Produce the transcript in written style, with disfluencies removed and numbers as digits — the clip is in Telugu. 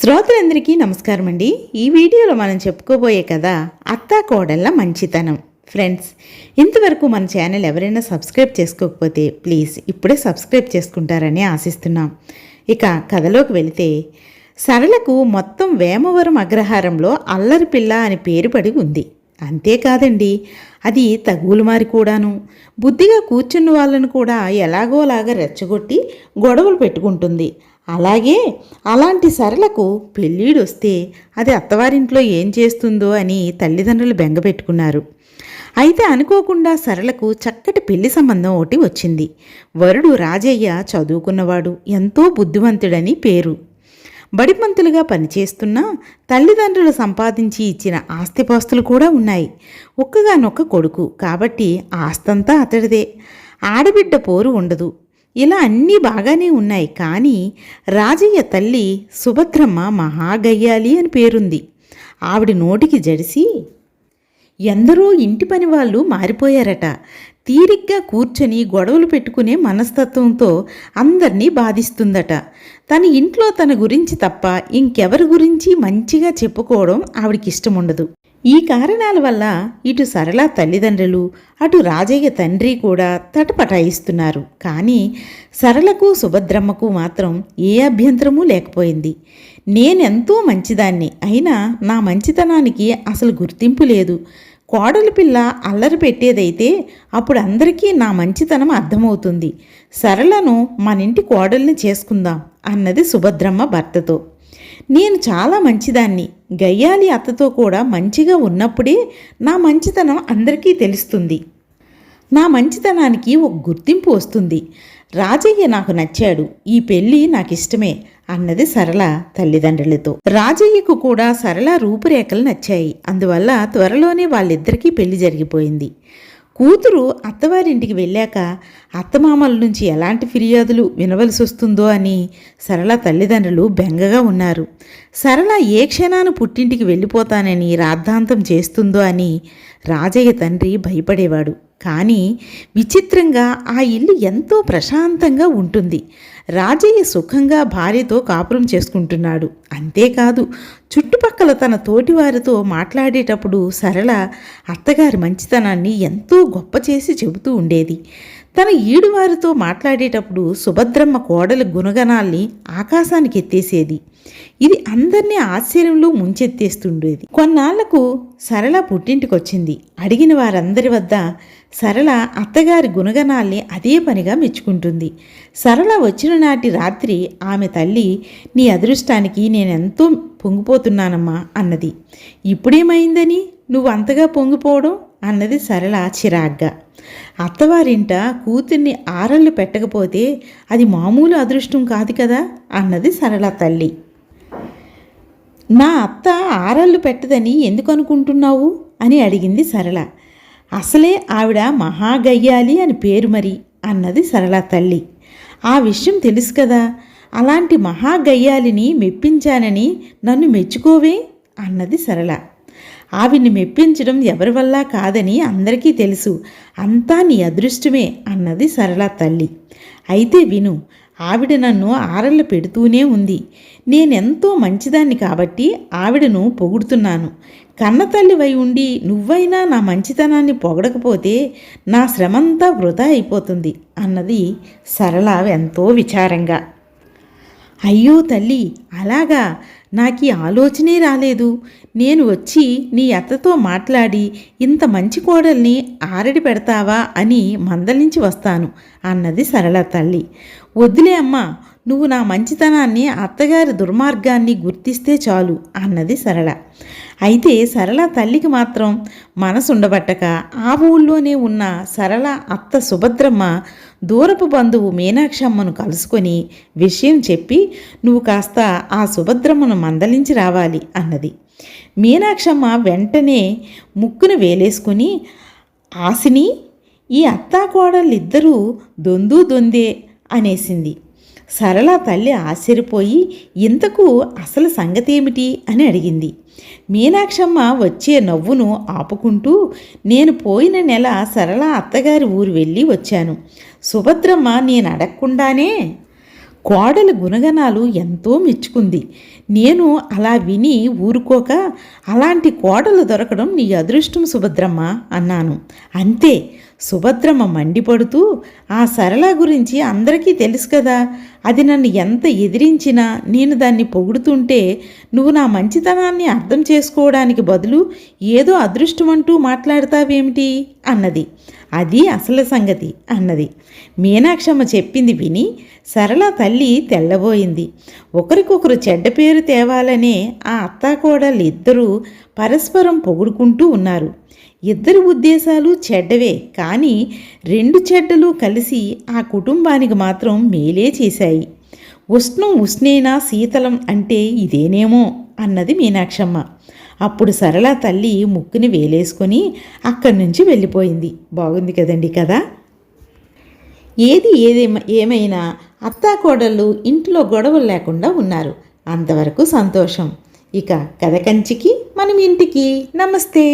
శ్రోతలందరికీ నమస్కారం అండి. ఈ వీడియోలో మనం చెప్పుకోబోయే కథ అత్తా కోడళ్ళ మంచితనం. ఫ్రెండ్స్, ఇంతవరకు మన ఛానల్ ఎవరైనా సబ్స్క్రైబ్ చేసుకోకపోతే ప్లీజ్ ఇప్పుడే సబ్స్క్రైబ్ చేసుకుంటారని ఆశిస్తున్నాం. ఇక కథలోకి వెళితే, సరళకు మొత్తం వేమవరం అగ్రహారంలో అల్లరి పిల్ల అని పేరు పడి ఉంది. అంతేకాదండి, అది తగులుమారి కూడాను. బుద్ధిగా కూర్చున్న వాళ్ళను కూడా ఎలాగోలాగా రెచ్చగొట్టి గొడవలు పెట్టుకుంటుంది. అలాంటి సరళకు పెళ్ళిడొస్తే అది అత్తవారింట్లో ఏం చేస్తుందో అని తల్లిదండ్రులు బెంగపెట్టుకున్నారు. అయితే అనుకోకుండా సరళకు చక్కటి పెళ్లి సంబంధం ఒకటి వచ్చింది. వరుడు రాజయ్య చదువుకున్నవాడు, ఎంతో బుద్ధిమంతుడని పేరు. బడిపంతులుగా పనిచేస్తున్నా తల్లిదండ్రులు సంపాదించి ఇచ్చిన ఆస్తిపాస్తులు కూడా ఉన్నాయి. ఒక్కగానొక్క కొడుకు కాబట్టి ఆస్తంతా అతడిదే. ఆడబిడ్డ పోరు ఉండదు. ఇలా అన్నీ బాగానే ఉన్నాయి. కానీ రాజయ్య తల్లి సుభద్రమ్మ మహాగయ్యాలి అని పేరుంది. ఆవిడ నోటికి జడిసి ఎందరో ఇంటి పని వాళ్ళు మారిపోయారట. తీరిగ్గా కూర్చొని గొడవలు పెట్టుకునే మనస్తత్వంతో అందర్నీ బాధిస్తుందట. తన ఇంట్లో తన గురించి తప్ప ఇంకెవరి గురించి మంచిగా చెప్పుకోవడం ఆవిడికి ఇష్టం ఉండదు. ఈ కారణాల వల్ల ఇటు సరళ తల్లిదండ్రులు, అటు రాజయ్య తండ్రి కూడా తటపటాయిస్తున్నారు. కానీ సరళకు సుభద్రమ్మకు మాత్రం ఏ అభ్యంతరమూ లేకపోయింది. నేనెంతో మంచిదాన్ని, అయినా నా మంచితనానికి అసలు గుర్తింపు లేదు. కోడలి పిల్ల అల్లరి పెట్టేదైతే అప్పుడు అందరికీ నా మంచితనం అర్థమవుతుంది. సరళను మనింటి కోడల్ని చేసుకుందాం అన్నది సుభద్రమ్మ భర్తతో. నేను చాలా మంచిదాన్ని, గయ్యాలి అత్తతో కూడా మంచిగా ఉన్నప్పుడే నా మంచితనం అందరికీ తెలుస్తుంది. నా మంచితనానికి ఒక గుర్తింపు వస్తుంది. రాజయ్య నాకు నచ్చాడు, ఈ పెళ్ళి నాకిష్టమే అన్నది సరళ తల్లిదండ్రులతో. రాజయ్యకు కూడా సరళ రూపురేఖలు నచ్చాయి. అందువల్ల త్వరలోనే వాళ్ళిద్దరికీ పెళ్లి జరిగిపోయింది. కూతురు అత్తవారింటికి వెళ్ళాక అత్తమామల నుంచి ఎలాంటి ఫిర్యాదులు వినవలసి వస్తుందో అని సరళ తల్లిదండ్రులు బెంగగా ఉన్నారు. సరళ ఏ క్షణాన పుట్టింటికి వెళ్ళిపోతానని రాద్ధాంతం చేస్తుందో అని రాజయ్య తండ్రి భయపడేవాడు. కానీ విచిత్రంగా ఆ ఇల్లు ఎంతో ప్రశాంతంగా ఉంటుంది. రాజయ్య సుఖంగా భార్యతో కాపురం చేసుకుంటున్నాడు. అంతేకాదు, చుట్టుపక్కల తన తోటివారితో మాట్లాడేటప్పుడు సరళ అత్తగారి మంచితనాన్ని ఎంతో గొప్ప చేసి చెబుతూ ఉండేది. తన ఈడువారితో మాట్లాడేటప్పుడు సుభద్రమ్మ కోడలి గుణగణాల్ని ఆకాశానికి ఎత్తేసేది. ఇది అందరినీ ఆశ్చర్యంలో ముంచెత్తేస్తుండేది. కొన్నాళ్లకు సరళ పుట్టింటికొచ్చింది. అడిగిన వారందరి వద్ద సరళ అత్తగారి గుణగణాల్ని అదే పనిగా మెచ్చుకుంటుంది. సరళ వచ్చిన నాటి రాత్రి ఆమె తల్లి, నీ అదృష్టానికి నేనెంతో పొంగిపోతున్నానమ్మా అన్నది. ఇప్పుడేమైందని నువ్వు అంతగా పొంగిపోవడం అన్నది సరళ చిరాగ్గా. అత్తవారింట కూతుర్ని ఆరళ్ళు పెట్టకపోతే అది మామూలు అదృష్టం కాదు కదా అన్నది సరళ తల్లి. నా అత్త ఆరళ్ళు పెట్టదని ఎందుకు అనుకుంటున్నావు అని అడిగింది సరళ. అసలే ఆవిడ మహాగయ్యాలి అని పేరు మరి అన్నది సరళ తల్లి. ఆ విషయం తెలుసు కదా, అలాంటి మహాగయ్యాలిని మెప్పించానని నన్ను మెచ్చుకోవే అన్నది సరళ. ఆవిడ్ని మెప్పించడం ఎవరి వల్ల కాదని అందరికీ తెలుసు, అంతా నీ అదృష్టమే అన్నది సరళ తల్లి. అయితే విను, ఆవిడ నన్ను ఆరళ్ళు పెడుతూనే ఉంది. నేనెంతో మంచిదాన్ని కాబట్టి ఆవిడను పొగుడుతున్నాను. కన్నతల్లివై ఉండి నువ్వైనా నా మంచితనాన్ని పొగడకపోతే నా శ్రమంతా వృధా అయిపోతుంది అన్నది సరళ ఎంతో విచారంగా. అయ్యో తల్లి, అలాగా, నాకు ఈ ఆలోచనే రాలేదు. నేను వచ్చి నీ అత్తతో మాట్లాడి ఇంత మంచి కోడల్ని ఆరడి పెడతావా అని మందలించి వస్తాను అన్నది సరళ తల్లి. వద్దులే అమ్మా, నువ్వు నా మంచితనాన్ని అత్తగారి దుర్మార్గాన్ని గుర్తిస్తే చాలు అన్నది సరళ. అయితే సరళ తల్లికి మాత్రం మనసుండబట్టక ఆ ఊళ్ళోనే ఉన్న సరళ అత్త సుభద్రమ్మ దూరపు బంధువు మీనాక్షమ్మను కలుసుకొని విషయం చెప్పి, నువ్వు కాస్త ఆ సుభద్రమ్మను మందలించి రావాలి అన్నది. మీనాక్షమ్మ వెంటనే ముక్కును వేలేసుకుని, ఆసిని, ఈ అత్తాకోడళ్ళిద్దరూ దొందే అనేసింది. సరళ తల్లి ఆశ్చర్యపోయి, ఇంతకు అసలు సంగతేమిటి అని అడిగింది. మీనాక్షమ్మ వచ్చే నవ్వును ఆపుకుంటూ, నేను పోయిన నెల సరళ అత్తగారి ఊరు వెళ్ళి వచ్చాను. సుభద్రమ్మ నేను అడగకుండానే కోడలి గుణగణాలు ఎంతో మెచ్చుకుంది. నేను అలా విని ఊరుకోక, అలాంటి కోడలు దొరకడం నీ అదృష్టం సుభద్రమ్మ అన్నాను. అంతే. సుభద్రమ్మ మండిపడుతూ, ఆ సరళ గురించి అందరికీ తెలుసు కదా, అది నన్ను ఎంత ఎదిరించినా నేను దాన్ని పొగుడుతుంటే నువ్వు నా మంచితనాన్ని అర్థం చేసుకోవడానికి బదులు ఏదో అదృష్టమంటూ మాట్లాడతావేమిటి అన్నది. అది అసలు సంగతి అన్నది. మీనాక్షమ్మ చెప్పింది విని సరళ తల్లి తెల్లబోయింది. ఒకరికొకరు చెడ్డ పేరు తేవాలనే ఆ అత్తాకోడళ్ళు ఇద్దరూ పరస్పరం పొగుడుకుంటూ ఉన్నారు. ఇద్దరి ఉద్దేశాలు చెడ్డవే, కానీ రెండు చెడ్డలు కలిసి ఆ కుటుంబానికి మాత్రం మేలే చేశాయి. ఉష్ణం ఉష్ణేనా శీతలం అంటే ఇదేనేమో అన్నది మీనాక్షమ్మ. అప్పుడు సరళ తల్లి ముక్కుని వేలేసుకొని అక్కడి నుంచి వెళ్ళిపోయింది. బాగుంది కదండి కదా. ఏమైనా అత్తాకోడళ్ళు ఇంట్లో గొడవలు లేకుండా ఉన్నారు. అంతవరకు సంతోషం. ఇక కథ కంచికి మనం ఇంటికి. నమస్తే.